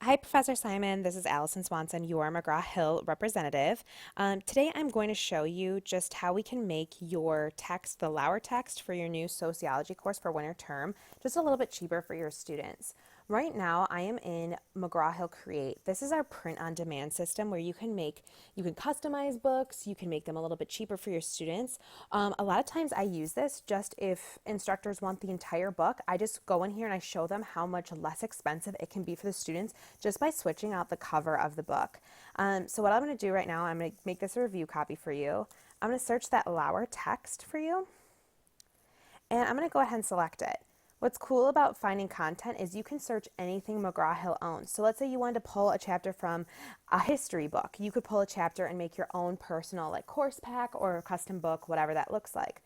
Hi, Professor Simon. This is Allison Swanson, your McGraw-Hill representative. Today I'm going to show you just how we can make your text, the Lauer text for your new sociology course for winter term, just a little bit cheaper for your students. Right now I am in McGraw-Hill Create. This is our print-on-demand system where you can customize books, you can make them a little bit cheaper for your students. A lot of times I use this just if instructors want the entire book. I just go in here and I show them how much less expensive it can be for the students just by switching out the cover of the book. So what I'm going to do right now, I'm going to make this a review copy for you. I'm going to search that Lauer text for you, and I'm going to go ahead and select it. What's cool about finding content is you can search anything McGraw-Hill owns. So let's say you wanted to pull a chapter from a history book. You could pull a chapter and make your own personal like course pack or custom book, whatever that looks like.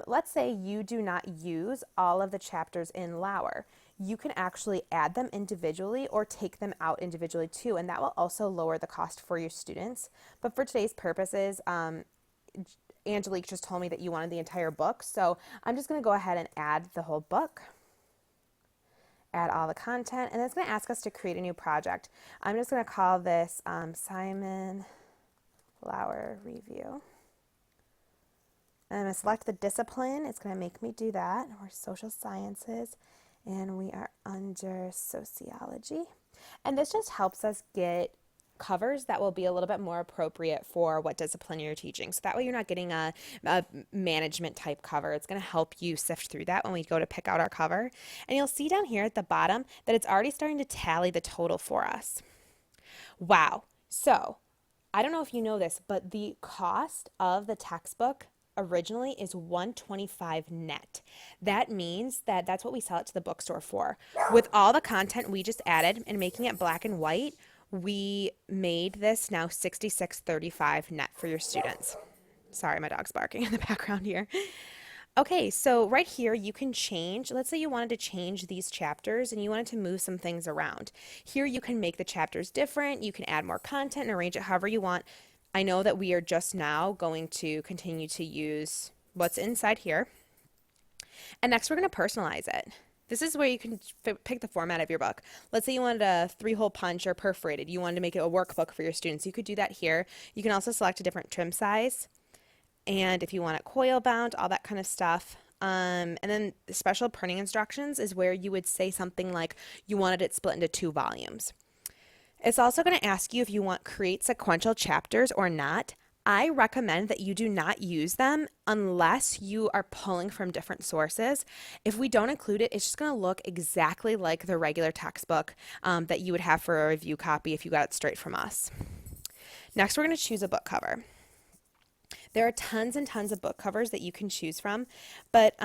Let's say you do not use all of the chapters in Lauer. You can actually add them individually or take them out individually too, and that will also lower the cost for your students. But for today's purposes, Angelique just told me that you wanted the entire book, so I'm just going to go ahead and add the whole book, add all the content, and it's going to ask us to create a new project. I'm just going to call this Simon Lauer Review. And I'm going to select the discipline. It's going to make me do that. We're social sciences, and we are under sociology. And this just helps us get covers that will be a little bit more appropriate for what discipline you're teaching. So that way you're not getting a management type cover. It's going to help you sift through that when we go to pick out our cover. And you'll see down here at the bottom that it's already starting to tally the total for us. Wow. So I don't know if you know this, but the cost of the textbook originally is $125 net. That means that that's what we sell it to the bookstore for. With all the content we just added and making it black and white, we made this now $66.35 net for your students. Sorry, my dog's barking in the background here. Okay, so right here you can change. Let's say you wanted to change these chapters and you wanted to move some things around. Here you can make the chapters different. You can add more content and arrange it however you want. I know that we are just now going to continue to use what's inside here. And next we're going to personalize it. This is where you can pick the format of your book. Let's say you wanted a 3-hole punch or perforated. You wanted to make it a workbook for your students. You could do that here. You can also select a different trim size. And if you want it coil bound, all that kind of stuff. And then the special printing instructions is where you would say something like you wanted it split into 2 volumes. It's also going to ask you if you want create sequential chapters or not. I recommend that you do not use them unless you are pulling from different sources. If we don't include it, it's just going to look exactly like the regular textbook that you would have for a review copy if you got it straight from us. Next, we're going to choose a book cover. There are tons and tons of book covers that you can choose from, but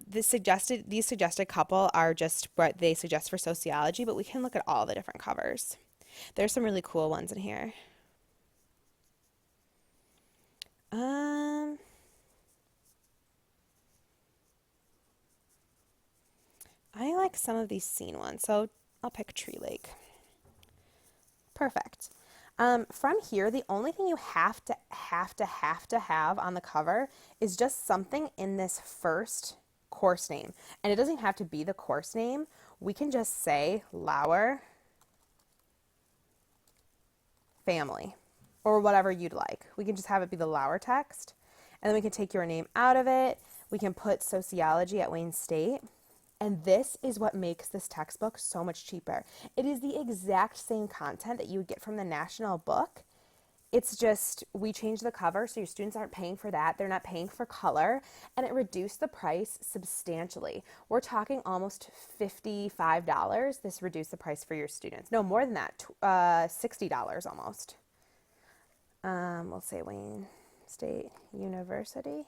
these suggested couple are just what they suggest for sociology, but we can look at all the different covers. There's some really cool ones in here. I like some of these scene ones, so I'll pick Tree Lake. Perfect. From here, the only thing you have to have on the cover is just something in this first course name. And it doesn't have to be the course name. We can just say Lauer Family or whatever you'd like. We can just have it be the Lauer text. And then we can take your name out of it. We can put sociology at Wayne State. And this is what makes this textbook so much cheaper. It is the exact same content that you would get from the national book. It's just we changed the cover so your students aren't paying for that. They're not paying for color, and it reduced the price substantially. We're talking almost $55. This reduced the price for your students. No, more than that, $60 almost. We'll say Wayne State University.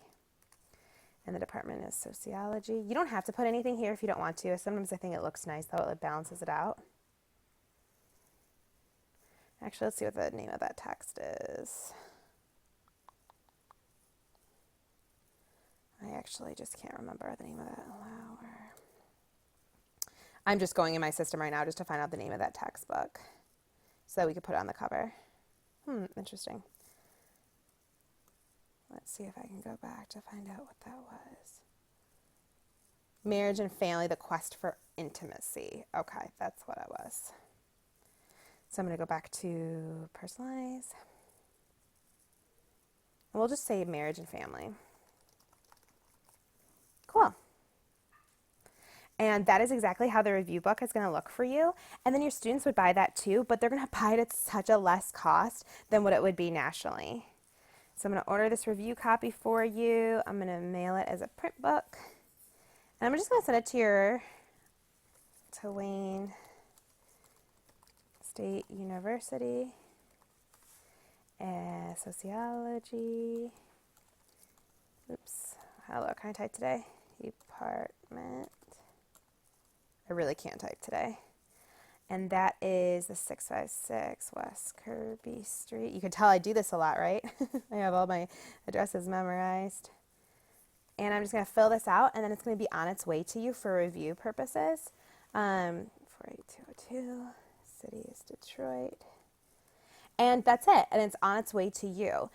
And the department is sociology. You don't have to put anything here if you don't want to. Sometimes I think it looks nice, though. It balances it out. Actually, let's see what the name of that text is. I actually just can't remember the name of that. Lauer. I'm just going in my system right now just to find out the name of that textbook so that we could put it on the cover. Interesting. Let's see if I can go back to find out what that was. Marriage and Family, The Quest for Intimacy. Okay, that's what it was. So I'm going to go back to personalize. And we'll just say marriage and family. Cool. And that is exactly how the review book is going to look for you. And then your students would buy that too, but they're going to buy it at such a less cost than what it would be nationally. So I'm going to order this review copy for you. I'm going to mail it as a print book. And I'm just going to send it to Wayne State University, sociology. Oops. Hello, can I type today? Department. I really can't type today. And that is the 656 West Kirby Street. You can tell I do this a lot, right? I have all my addresses memorized. And I'm just going to fill this out, and then it's going to be on its way to you for review purposes. 48202, city is Detroit. And that's it, and it's on its way to you.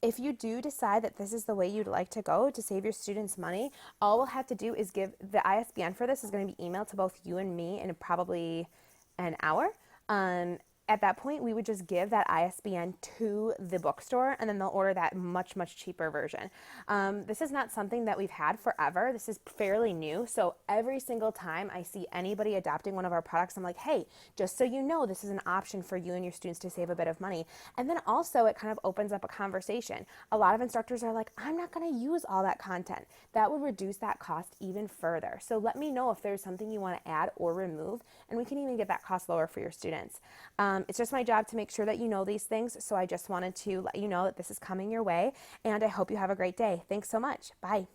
If you do decide that this is the way you'd like to go to save your students money, all we'll have to do is give the ISBN for this is going to be emailed to both you and me in probably an hour. At that point, we would just give that ISBN to the bookstore, and then they'll order that much, much cheaper version. This is not something that we've had forever. This is fairly new. So every single time I see anybody adopting one of our products, I'm like, hey, just so you know, this is an option for you and your students to save a bit of money. And then also it kind of opens up a conversation. A lot of instructors are like, I'm not going to use all that content. That would reduce that cost even further. So let me know if there's something you want to add or remove, and we can even get that cost lower for your students. It's just my job to make sure that you know these things, so I just wanted to let you know that this is coming your way, and I hope you have a great day. Thanks so much. Bye.